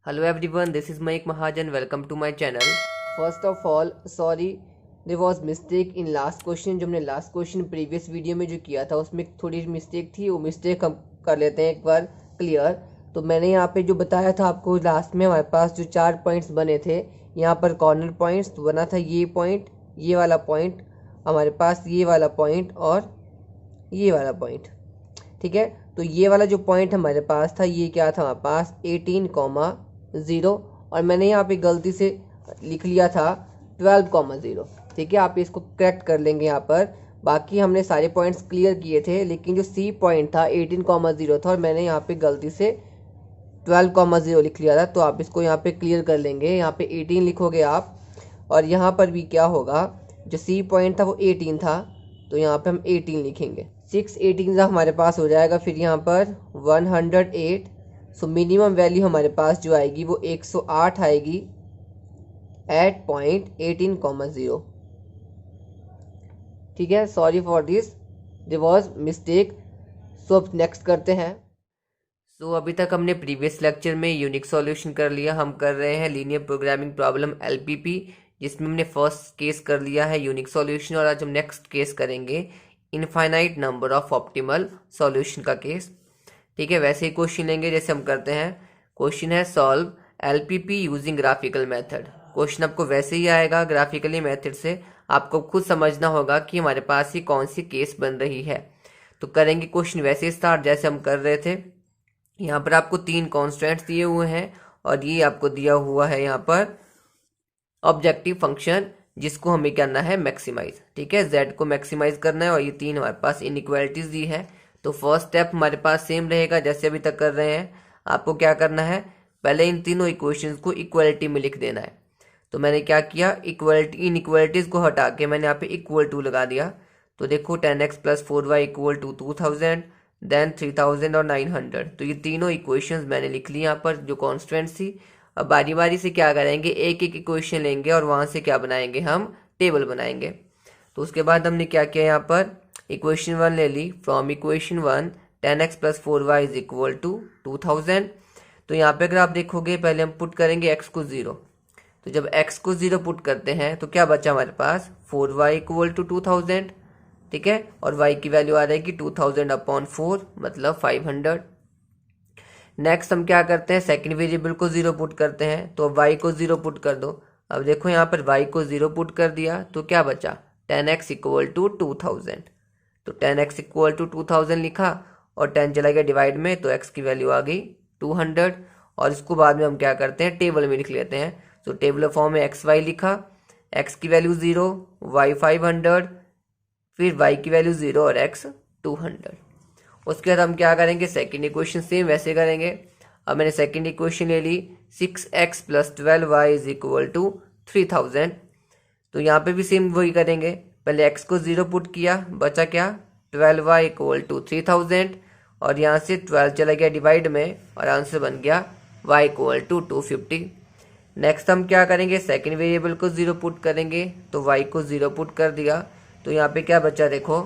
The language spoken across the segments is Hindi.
Hello everyone, this is Maik Mahajan. Welcome to my channel. First of all sorry there was mistake in last question. जो हमने लास्ट क्वेश्चन प्रीवियस वीडियो में जो किया था उसमें थोड़ी मिस्टेक थी, वो मिस्टेक हम कर लेते हैं एक बार क्लियर। तो मैंने यहाँ पे जो बताया था आपको, लास्ट में हमारे पास जो 4 पॉइंट्स बने थे, यहाँ पर कॉर्नर पॉइंट्स तो बना था ये पॉइंट, ये वाला पॉइंट हमारे पास, ये वाला पॉइंट और ये वाला पॉइंट। ठीक है, तो ये वाला जो पॉइंट हमारे पास था ये क्या था हमारे पास 18,0, और मैंने यहाँ पे गलती से लिख लिया था 12,0। ठीक है, आप इसको करेक्ट कर लेंगे यहाँ पर। बाकी हमने सारे पॉइंट्स क्लियर किए थे, लेकिन जो सी पॉइंट था 18,0 था और मैंने यहाँ पे गलती से 12,0 लिख लिया था। तो आप इसको यहाँ पे क्लियर कर लेंगे, यहाँ पे 18 लिखोगे आप, और यहाँ पर भी क्या होगा, जो सी पॉइंट था वो 18 था, तो यहाँ पे हम 18 लिखेंगे। 6 18 हमारे पास हो जाएगा, फिर यहाँ पर 108। सो मिनिमम वैल्यू हमारे पास जो आएगी वो 108 आएगी एट पॉइंट 18,0। ठीक है, sorry for this, there was mistake. So अब नेक्स्ट करते हैं। अभी तक हमने प्रीवियस लेक्चर में यूनिक सॉल्यूशन कर लिया। हम कर रहे हैं लीनियर प्रोग्रामिंग प्रॉब्लम LPP, जिसमें हमने फर्स्ट केस कर लिया है यूनिक सॉल्यूशन, और आज हम नेक्स्ट केस करेंगे infinite number of optimal solution का केस। ठीक है, वैसे ही क्वेश्चन लेंगे जैसे हम करते हैं। क्वेश्चन है solve LPP using graphical method. Question आपको वैसे ही आएगा ग्राफिकली मेथड से, आपको खुद समझना होगा कि हमारे पास ये कौन सी केस बन रही है। तो करेंगे क्वेश्चन वैसे स्टार्ट जैसे हम कर रहे थे। यहाँ पर आपको 3 कॉन्स्टेंट्स दिए हुए हैं और ये आपको दिया हुआ है यहाँ पर ऑब्जेक्टिव फंक्शन, जिसको हमें करना है मैक्सिमाइज। ठीक है, z को मैक्सिमाइज करना है और ये 3 हमारे पास इनइक्वालिटीज दी है। तो फर्स्ट स्टेप हमारे पास सेम रहेगा जैसे अभी तक कर रहे हैं। आपको क्या करना है, पहले इन तीनों इक्वेशंस को इक्वलिटी में लिख देना है। तो मैंने क्या किया, इक्वलिटी इनइक्वालिटीज को हटा के मैंने यहाँ पे इक्वल टू लगा दिया। तो देखो 10x + 4y = 2000, देन 3000 और 900। तो ये तीनों इक्वेशंस मैंने लिख ली यहाँ पर जो कॉन्स्टेंट्स थी। अब बारी बारी से क्या करेंगे, एक एक इक्वेशन लेंगे और वहां से क्या बनाएंगे, हम टेबल बनाएंगे। तो उसके बाद हमने क्या किया, यहाँ पर इक्वेशन 1 ले ली। From equation 1 10x + 4y = 2000। तो यहाँ पे अगर आप देखोगे, पहले हम पुट करेंगे x को 0। तो जब x को 0 पुट करते हैं तो क्या बचा हमारे पास, 4y = 2000। ठीक है, और y की वैल्यू आ जाएगी 2000/4 मतलब 500। नेक्स्ट हम क्या करते हैं, सेकंड वेरिएबल को 0 पुट करते हैं। तो y को 0 पुट कर दो। अब देखो यहाँ पर y को 0 पुट कर दिया तो क्या बचा, 10x = 2000। तो 10x = 2000 लिखा और 10 चला गया डिवाइड में, तो x की वैल्यू आ गई 200। और इसको बाद में हम क्या करते हैं, टेबल में लिख लेते हैं। तो टेबल फॉर्म में xy लिखा, x की वैल्यू 0, y 500, फिर y की वैल्यू 0 और x 200। उसके बाद हम क्या करेंगे, सेकंड इक्वेशन सेम वैसे करेंगे। अब मैंने सेकंड इक्वेशन ले ली, 6x + 12y = 3000। तो यहाँ पे भी सेम वही करेंगे, पहले x को 0 पुट किया, बचा क्या, 12y = 3000, और यहाँ से 12 चला गया डिवाइड में और आंसर बन गया y = 250। नेक्स्ट हम क्या करेंगे, सेकंड वेरिएबल को 0 पुट करेंगे। तो y को 0 पुट कर दिया, तो यहाँ पे क्या बचा, देखो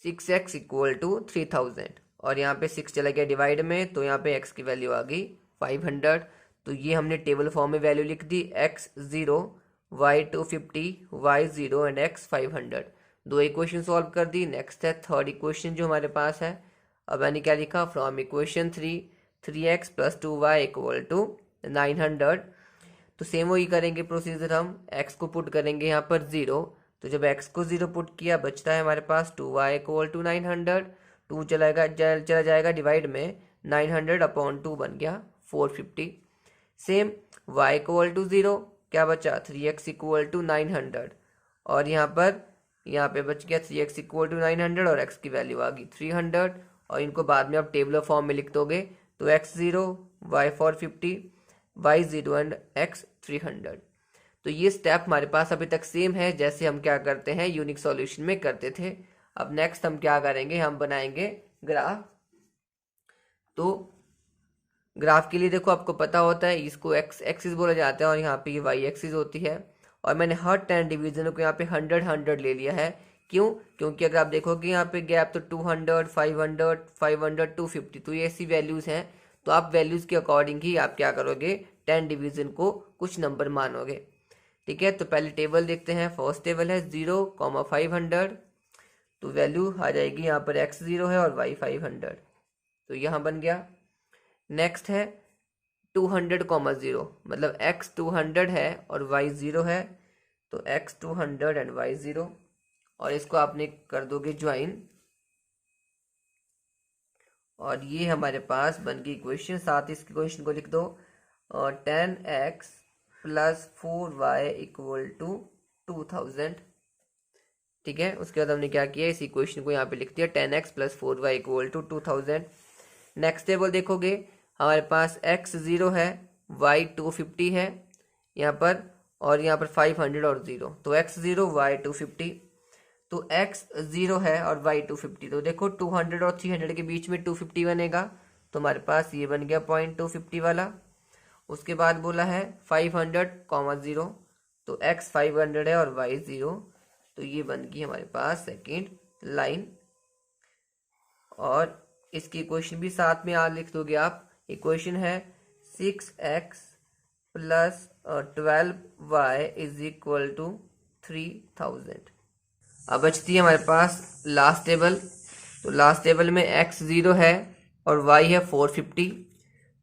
6x = 3000, और यहाँ पे 6 चला गया डिवाइड में, तो यहाँ पे x की वैल्यू आ गई 500। तो ये हमने टेबल फॉर्म में वैल्यू लिख दी, x 0, y 250, y 0 and x 500। दो इक्वेशन सॉल्व कर दी। नेक्स्ट है थर्ड इक्वेशन जो हमारे पास है। अब मैंने क्या लिखा, फ्रॉम इक्वेशन 3 3x + 2y = 900। तो सेम वही करेंगे प्रोसीजर, हम x को पुट करेंगे यहाँ पर 0। तो जब x को 0 पुट किया, बचता है हमारे पास 2y = 900। 2 चला जाएगा डिवाइड में, 900/2 बन गया 450। सेम y = 0, क्या बचा, 3x = 900, और यहाँ पे बच गया 3x = 900 और x की वैल्यू आ गई 300। और इनको बाद में आप टेबलर फॉर्म में लिख दोगे, तो x 0, y 450, y 0 and x 300। तो ये स्टेप हमारे पास अभी तक सेम है जैसे हम क्या करते हैं यूनिक सॉल्यूशन में करते थे। अब नेक्स्ट हम क्या करेंगे, हम बनाएंगे ग्राफ। तो ग्राफ के लिए देखो आपको पता होता है, इसको x एक्सिस बोला जाता है और यहाँ पे ये y एक्सिस होती है। और मैंने हर 10 डिवीजन को यहाँ पे 100 100 ले लिया है। क्यों, क्योंकि अगर आप देखोगे यहाँ पे गैप तो 200 500 500 250, तो ये ऐसी वैल्यूज हैं तो आप वैल्यूज़ के अकॉर्डिंग ही आप क्या करोगे, 10 डिवीज़न को कुछ नंबर मानोगे। ठीक है, तो पहले टेबल देखते हैं। फर्स्ट टेबल है 0,500, तो वैल्यू आ जाएगी यहाँ पर x 0 है और y 500, तो यहाँ बन गया। नेक्स्ट है 200,0, मतलब x 200 है और y 0 है, तो x 200 एंड y 0, और इसको आपने कर दोगे ज्वाइन, और ये हमारे पास बन गई इक्वेशन। साथ ही इस इक्वेशन को लिख दो, 10x plus 4y equal to 2000। ठीक है, उसके बाद हमने क्या किया, इस इक्वेशन को यहाँ पे लिख दिया, 10x plus 4y equal to 2000। Next table देखोगे, हमारे पास x 0 है, y 250 है यहाँ पर, और यहाँ पर 500 और 0, तो x 0 y 250, तो x 0 है और y 250, तो देखो 200 और 300 के बीच में 250 बनेगा, तो हमारे पास ये बन गया पॉइंट 250 वाला। उसके बाद बोला है 500,0, तो x 500 है और y 0, तो ये बन गई हमारे पास सेकेंड लाइन। और इसकी इक्वेशन भी साथ में आज लिख दोगे आप। इक्वेशन है 6x plus 12y is equal to 3000। अब बचती है हमारे पास लास्ट टेबल, तो लास्ट टेबल में x 0 है और y है 450,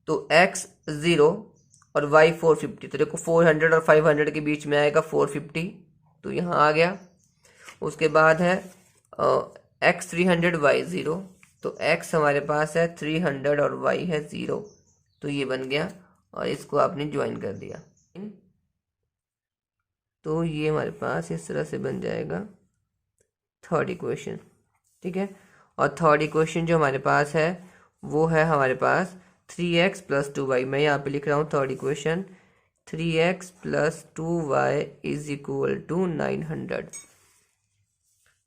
तो x 0 और y 450, तो देखो 400 और 500 के बीच में आएगा 450, तो यहाँ आ गया। उसके बाद है x 300 y 0, तो x हमारे पास है 300 और y है 0, तो ये बन गया, और इसको आपने ज्वाइन कर दिया, तो ये हमारे पास इस तरह से बन जाएगा थर्ड इक्वेशन। ठीक है, और थर्ड इक्वेशन जो हमारे पास है वो है हमारे पास 3x प्लस 2y, मैं यहाँ पे लिख रहा हूँ third equation, 3x plus 2y is equal to 900।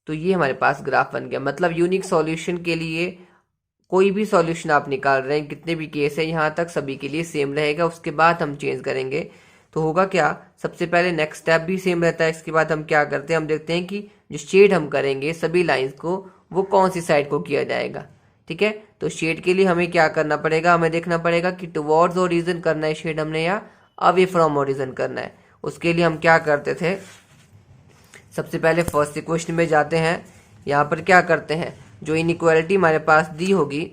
तो ये हमारे पास ग्राफ बन गया। मतलब यूनिक सॉल्यूशन के लिए कोई भी सॉल्यूशन आप निकाल रहे हैं, कितने भी केस है, यहाँ तक सभी के लिए सेम रहेगा। उसके बाद हम चेंज करेंगे, तो होगा क्या, सबसे पहले नेक्स्ट स्टेप भी सेम रहता है। इसके बाद हम क्या करते हैं, हम देखते हैं कि जो शेड हम करेंगे सभी लाइंस को, वो कौन सी साइड को किया जाएगा। ठीक है, तो शेड के लिए हमें क्या करना पड़ेगा, हमें देखना पड़ेगा कि टुवर्ड्स ओरिजिन करना है शेड हमने, या अवे फ्रॉम ओरिजिन करना है। उसके लिए हम क्या करते थे, सबसे पहले फर्स्ट इक्वेशन में जाते हैं। यहाँ पर क्या करते हैं, जो इनइक्वालिटी हमारे पास दी होगी,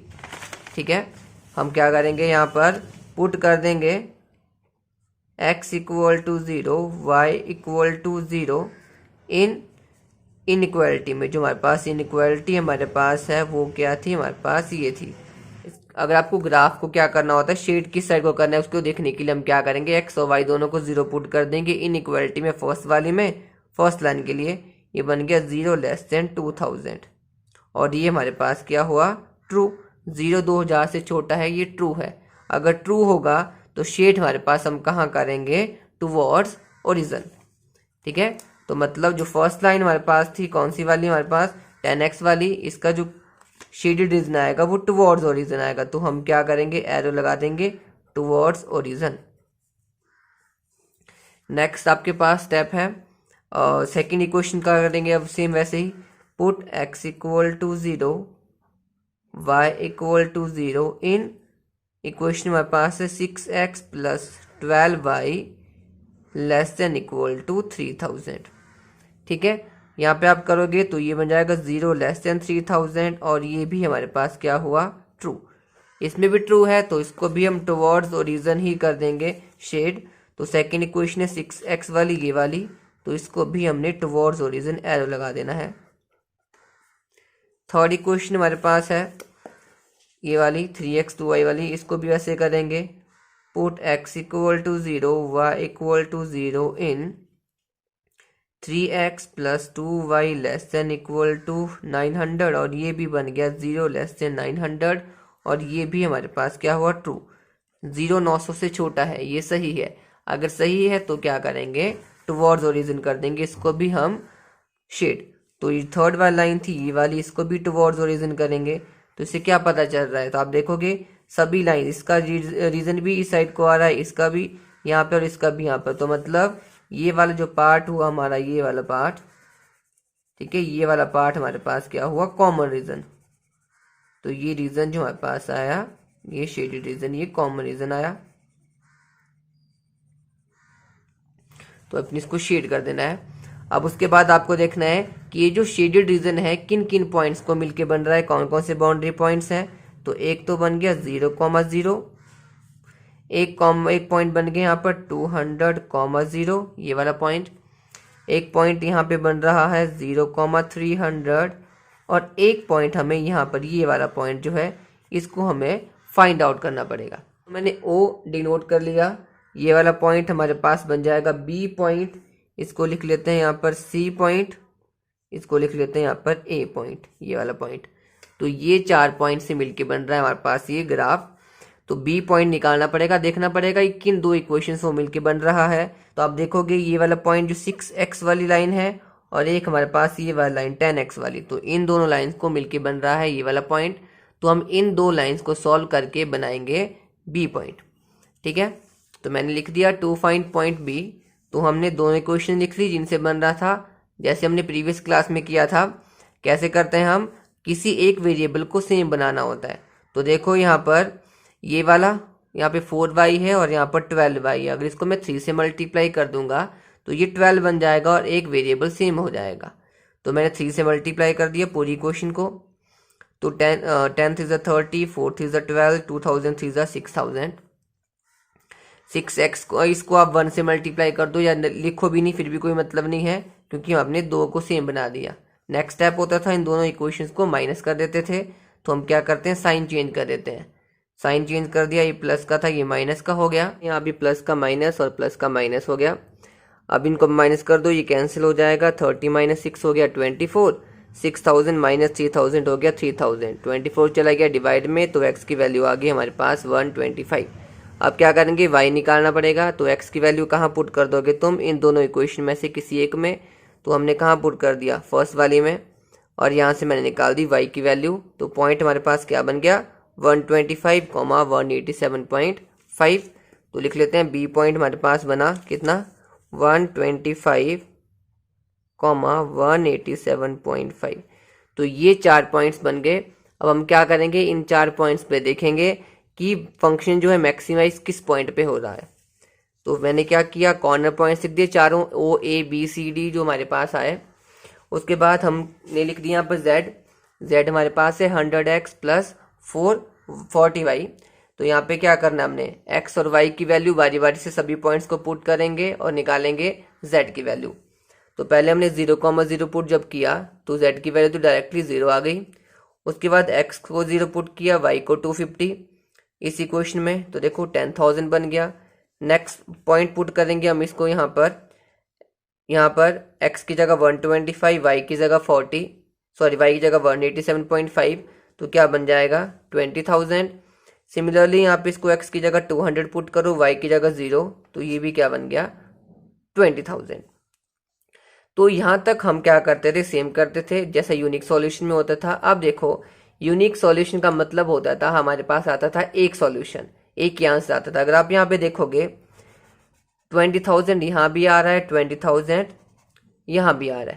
ठीक है, हम क्या करेंगे, यहाँ पर पुट कर देंगे x equal to 0, y equal to 0 in inequality में। जो हमारे पास इनइक्वालिटी हमारे पास है वो क्या थी, हमारे पास ये थी। अगर आपको ग्राफ को क्या करना होता है, शेड किस साइड को करना है, उसको देखने के लिए हम क्या करेंगे, x और y दोनों को 0 पुट कर देंगे इनइक्वालिटी में, फर्स्ट वाली में, फर्स्ट लाइन के लिए। ये बन गया 0 लेस देन 2000, और ये हमारे पास क्या हुआ, ट्रू। 0 2000 से छोटा है, ये ट्रू है। अगर ट्रू होगा तो शेड हमारे पास हम कहाँ करेंगे, टुवर्ड्स ओरिजिन। ठीक है, तो मतलब जो फर्स्ट लाइन हमारे पास थी, कौन सी वाली हमारे पास, 10x वाली, इसका जो शेडेड रीजन आएगा वो टुवर्ड्स ओरिजिन आएगा, तो हम क्या करेंगे, एरो लगा देंगे टुवर्ड्स ओरिजिन। नेक्स्ट आपके पास स्टेप है, सेकेंड इक्वेशन का करेंगे अब सेम वैसे ही, put x equal to 0, y equal to 0 in equation हमारे पास है 6x plus 12y less than equal to 3000। ठीक है, यहाँ पे आप करोगे तो ये बन जाएगा 0 लेस देन 3000, और ये भी हमारे पास क्या हुआ, ट्रू। इसमें भी ट्रू है, तो इसको भी हम टुवर्ड्स ओरिजिन ही कर देंगे शेड। तो सेकेंड इक्वेशन है 6x वाली, ये वाली, तो इसको भी हमने टुवर्ड्स ओरिजिन एरो लगा देना है। थर्ड इक्वेशन हमारे पास है ये वाली 3x 2y वाली, इसको भी वैसे करेंगे, put x equal to 0, y equal to 0 in 3x plus 2y less than equal to 900, और ये भी बन गया 0 लेस देन 900, और ये भी हमारे पास क्या हुआ, ट्रू। 0 900 से छोटा है, ये सही है। अगर सही है तो क्या करेंगे, टुवर्ड्स ओरिजिन कर देंगे, इसको भी हम शेड। तो ये थर्ड वाली लाइन थी ये वाली, इसको भी टुवर्ड्स ओरिजिन करेंगे। तो इससे क्या पता चल रहा है, तो आप देखोगे सभी लाइन, इसका रीजन भी इस साइड को आ रहा है, इसका भी यहाँ पे और इसका भी यहाँ पर, तो मतलब ये वाला जो पार्ट हुआ हमारा, ये वाला पार्ट, ठीक है, ये वाला पार्ट हमारे पास क्या हुआ, कॉमन रीजन। तो ये रीजन जो हमारे पास आया ये शेडेड रीजन, ये कॉमन रीजन आया, तो अपनी इसको शेड कर देना है। अब उसके बाद आपको देखना है कि ये जो शेडेड रीजन है किन किन पॉइंट्स को मिलके बन रहा है, कौन कौन से बाउंड्री पॉइंट्स हैं। तो एक तो बन गया 0,0, एक पॉइंट बन गया यहाँ पर 200,0, ये वाला पॉइंट। एक पॉइंट यहाँ पे बन रहा है 0,300 और एक पॉइंट हमें यहाँ पर ये वाला पॉइंट जो है इसको हमें फाइंड आउट करना पड़ेगा। मैंने O डिनोट कर लिया, ये वाला पॉइंट हमारे पास बन जाएगा B पॉइंट, इसको लिख लेते हैं यहाँ पर C पॉइंट, इसको लिख लेते हैं यहाँ पर A पॉइंट, ये वाला पॉइंट। तो ये 4 पॉइंट से मिलके बन रहा है हमारे पास ये ग्राफ। तो B पॉइंट निकालना पड़ेगा, देखना पड़ेगा कि किन दो इक्वेशन से वो मिलके बन रहा है। तो आप देखोगे ये वाला पॉइंट जो 6x वाली लाइन है और एक हमारे पास ये वाला लाइन 10x वाली, तो इन दोनों लाइंस को मिलके बन रहा है ये वाला पॉइंट। तो हम इन दो लाइंस को सॉल्व करके बनाएंगे B पॉइंट। ठीक है, तो मैंने लिख दिया टू फाइंड पॉइंट B। तो हमने दोनों इक्वेशन लिख ली जिनसे बन रहा था, जैसे हमने प्रीवियस क्लास में किया था। कैसे करते हैं हम, किसी एक वेरिएबल को सेम बनाना होता है। तो देखो यहाँ पर ये वाला, यहाँ पे 4y है और यहाँ पर 12y है। अगर इसको मैं 3 से मल्टीप्लाई कर दूंगा तो ये 12 बन जाएगा और एक वेरिएबल सेम हो जाएगा। तो मैंने 3 से मल्टीप्लाई कर दिया पूरी इक्वेशन को। तो 10 is 30, 4 is 12, 2000 3 is 6000। 6x को इसको आप 1 से मल्टीप्लाई कर दो या लिखो भी नहीं फिर भी कोई मतलब नहीं है, क्योंकि हमने दो को सेम बना दिया। नेक्स्ट स्टेप होता था इन दोनों इक्वेशंस को माइनस कर देते थे। तो हम क्या करते हैं, साइन चेंज कर देते हैं। साइन चेंज कर दिया, ये प्लस का था ये माइनस का हो गया, यहाँ भी प्लस का माइनस और प्लस का माइनस हो गया। अब इनको माइनस कर दो, ये कैंसिल हो जाएगा। 30 - 6 हो गया 24, 6000 - 3000 हो गया 3000। 24 चला गया डिवाइड में, तो x की वैल्यू आ गई हमारे पास 125। अब क्या करेंगे, y निकालना पड़ेगा। तो x की वैल्यू कहाँ पुट कर दोगे तुम, इन दोनों इक्वेशन में से किसी एक में। तो हमने कहाँ पुट कर दिया, फर्स्ट वाली में, और यहाँ से मैंने निकाल दी y की वैल्यू। तो पॉइंट हमारे पास क्या बन गया, 125, 187.5। तो लिख लेते हैं B पॉइंट हमारे पास बना कितना, 125, 187.5। तो ये 4 पॉइंट्स बन गए। अब हम क्या करेंगे, इन 4 पॉइंट्स पे देखेंगे कि फंक्शन जो है मैक्सिमाइज किस पॉइंट पे हो रहा है। तो मैंने क्या किया, कॉर्नर पॉइंट्स लिख दिए चारों, O A B C D जो हमारे पास आए। उसके बाद हमने लिख दिया यहाँ पर Z हमारे पास है 100x + 440y। तो यहाँ पे क्या करना है, हमने x और y की वैल्यू बारी बारी से सभी पॉइंट्स को पुट करेंगे और निकालेंगे z की वैल्यू। तो पहले हमने 0,0 पुट जब किया तो z की वैल्यू तो डायरेक्टली 0 आ गई। उसके बाद x को 0 पुट किया, y को 250 इस इक्वेशन में, तो देखो 10,000 बन गया। नेक्स्ट पॉइंट पुट करेंगे हम इसको यहाँ पर x की जगह 125, y की जगह 187.5, तो क्या बन जाएगा 20,000। सिमिलरली यहाँ पे इसको x की जगह 200 पुट करो, y की जगह 0, तो ये भी क्या बन गया 20,000। तो यहाँ तक हम क्या करते थे, सेम करते थे जैसा यूनिक सॉल्यूशन में होता था। अब देखो यूनिक सॉल्यूशन का मतलब होता था हमारे पास आता था एक सॉल्यूशन, एक ही आंसर आता था। अगर आप यहाँ पे देखोगे 20,000 यहाँ भी आ रहा है, 20,000 यहाँ भी आ रहा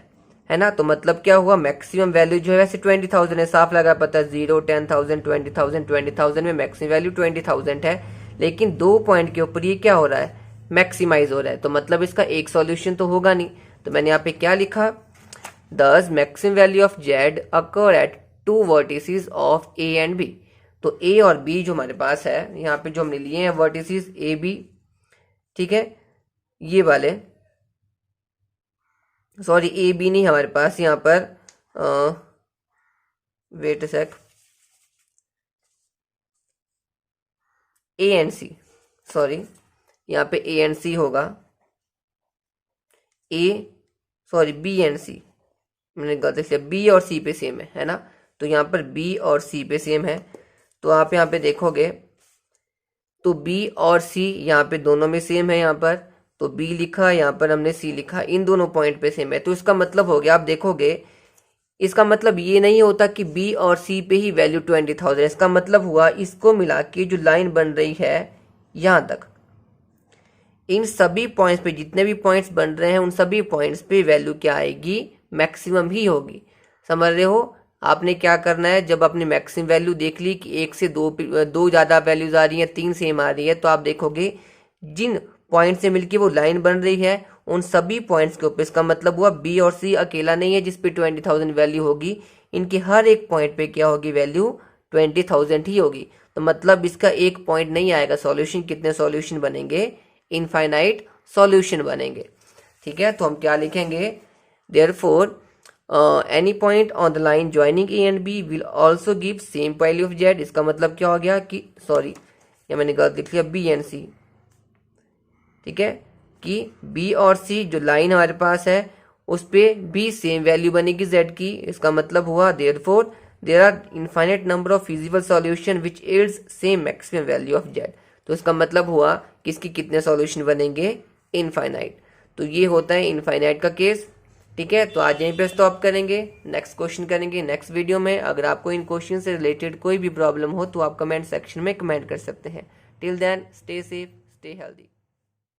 है ना। तो मतलब क्या हुआ, मैक्सिमम वैल्यू जो है वैसे 20,000 है, साफ लगा पता है 0, 10,000, 20,000, 20,000 में मैक्सिमम वैल्यू 20,000 है। लेकिन 2 पॉइंट के ऊपर ये क्या हो रहा है, मैक्सिमाइज हो रहा है। तो मतलब इसका एक सॉल्यूशन तो होगा नहीं। तो मैंने यहाँ पे क्या लिखा, दस maximum value of Z occur at 2 vertices of A and B। तो A और B जो हमारे पास है, यहाँ पे जो हमने लिए हैं वर्टिसेस A B, ठीक है, ये वाले, सॉरी A B नहीं हमारे पास यहाँ पर, wait sec, A and C, sorry यहाँ पे A एंड C होगा, B एंड C, मैंने गलती से B और C पे सेम है ना। तो यहाँ पर B और C पे सेम है। तो आप यहाँ पे देखोगे तो B और C यहाँ पे दोनों में सेम है, यहाँ पर तो B लिखा, यहाँ पर हमने C लिखा, इन दोनों पॉइंट पे सेम है। तो इसका मतलब हो गया, आप देखोगे इसका मतलब ये नहीं होता कि B और C पे ही वैल्यू 20,000, इसका मतलब हुआ इसको मिला के जो लाइन बन रही है यहाँ तक, इन सभी पॉइंट्स पे जितने भी पॉइंट्स बन रहे हैं उन सभी पॉइंट्स पे वैल्यू क्या आएगी, मैक्सिमम ही होगी। समझ रहे हो, आपने क्या करना है, जब आपने मैक्सिमम वैल्यू देख ली कि एक से दो ज़्यादा वैल्यूज आ रही हैं, तीन सेम आ रही है, तो आप देखोगे जिन पॉइंट से मिलके वो लाइन बन रही है उन सभी पॉइंट्स के ऊपर, इसका मतलब हुआ बी और सी अकेला नहीं है जिस पे 20,000 वैल्यू होगी, इनके हर एक पॉइंट पे क्या होगी वैल्यू 20,000 ही होगी। तो मतलब इसका एक पॉइंट नहीं आएगा सॉल्यूशन, कितने सॉल्यूशन बनेंगे, इनफाइनाइट सॉल्यूशन बनेंगे। ठीक है, तो हम क्या लिखेंगे, therefore any point on the line joining A and B will also give same value of Z. इसका मतलब क्या हो गया कि सॉरी ये मैंने गलत लिख लिया, बी एंड सी। ठीक है, कि बी और सी जो लाइन हमारे पास है उस पे भी सेम वैल्यू बनेगी जेड की। इसका मतलब हुआ therefore there are infinite number of feasible solution which yields same maximum value of Z. तो इसका मतलब हुआ कि इसकी कितने सॉल्यूशन बनेंगे, इनफाइनाइट। तो ये होता है इनफाइनाइट का केस। ठीक है, तो आज यहीं पे स्टॉप करेंगे, नेक्स्ट क्वेश्चन करेंगे नेक्स्ट वीडियो में। अगर आपको इन क्वेश्चन से रिलेटेड कोई भी प्रॉब्लम हो तो आप कमेंट सेक्शन में कमेंट कर सकते हैं। Till then stay safe, stay healthy.